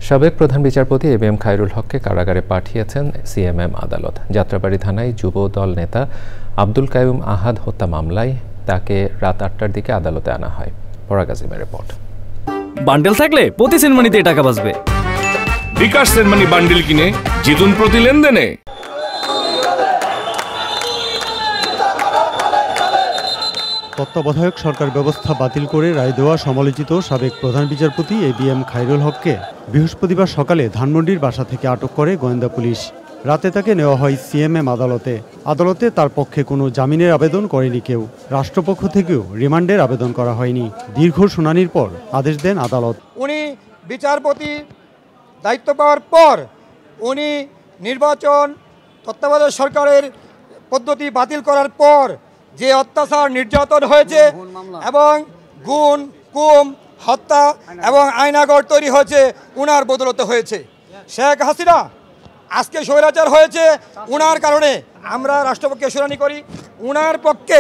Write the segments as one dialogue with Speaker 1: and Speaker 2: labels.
Speaker 1: সাবেক প্রধান বিচারপতি এবিএম খায়রুল হককে কারাগারে পাঠিয়েছেন সিএমএম আদালত। যাত্রাবাড়ী থানায় যুব দল নেতা আব্দুল কাইয়ুম আহাদ হত্যা মামলায় তাকে রাত ৮টার দিকে আদালতে আনা হয়। পরাগ আজিমের রিপোর্ট।
Speaker 2: বান্ডেল থাকলে প্রতি সেনমানিতে টাকা বাঁচবে।
Speaker 3: বিকাশ সেনমানি বান্ডেল কিনে জিতুন প্রতি লেনদেনে।
Speaker 4: তত্ত্বাবধায়ক সরকার ব্যবস্থা বাতিল করে রায় দেওয়া সমালোচিত সাবেক প্রধান বিচারপতি এবিএম খায়রুল হককে বৃহস্পতিবার সকালে ধানমন্ডির বাসা থেকে আটক করে গোয়েন্দা পুলিশ। রাতে তাকে নেওয়া হয় সিএমএম আদালতে। আদালতে তার পক্ষে কোনো জামিনের আবেদন করেনি কেউ। রাষ্ট্রপক্ষ থেকেও রিমান্ডের আবেদন করা হয়নি। দীর্ঘ শুনানির পর আদেশ দেন আদালত।
Speaker 5: উনি বিচারপতি দায়িত্ব পাওয়ার পর উনি নির্বাচন তত্ত্বাবধায়ক সরকারের পদ্ধতি বাতিল করার পর যে অত্যাচার নির্যাতন হয়েছে এবং গুম কুম হত্যা এবং আয়নাগর তৈরি হয়েছে উনার বদলতে হয়েছে। শেখ হাসিনা আজকে স্বৈরাচার হয়েছে উনার কারণে। আমরা রাষ্ট্রপক্ষে শুনানি করি, উনার পক্ষে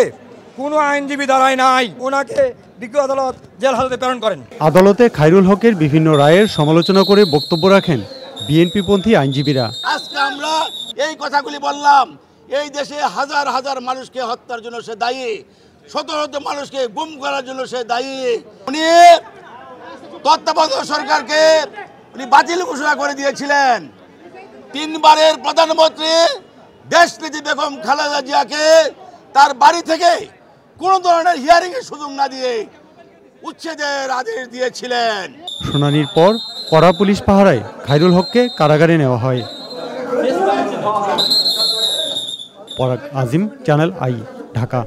Speaker 5: কোনো আইনজীবী দাঁড়ায় নাই, উনাকে বিজ্ঞ আদালত জেল হাজতে প্রেরণ করেন।
Speaker 4: আদালতে খায়রুল হকের বিভিন্ন রায়ের সমালোচনা করে বক্তব্য রাখেন বিএনপিপন্থী আইনজীবীরা।
Speaker 6: আজকে আমরা এই কথাগুলি বললাম, এই দেশে হাজার হাজার মানুষকে হত্যার জন্য সে দায়ী, শত শত মানুষকে গুম করার জন্য সে দায়ী। উনি তত্ত্বাবধায়ক সরকারকে উনি বাতিল ঘোষণা করে দিয়েছিলেন। 3 বারের প্রধানমন্ত্রী দেশনেত্রী বেগম খালেদা জিয়াকে তার বাড়ি থেকে কোনো ধরনের হিয়ারিং এর সুযোগ না দিয়ে উচ্ছেদের আদেশ দিয়েছিলেন।
Speaker 4: শুনানির পর কড়া পুলিশ পাহারায় খায়রুল হককে কারাগারে নেওয়া হয়। পরাগ আজিম, চ্যানেল আই, ঢাকা।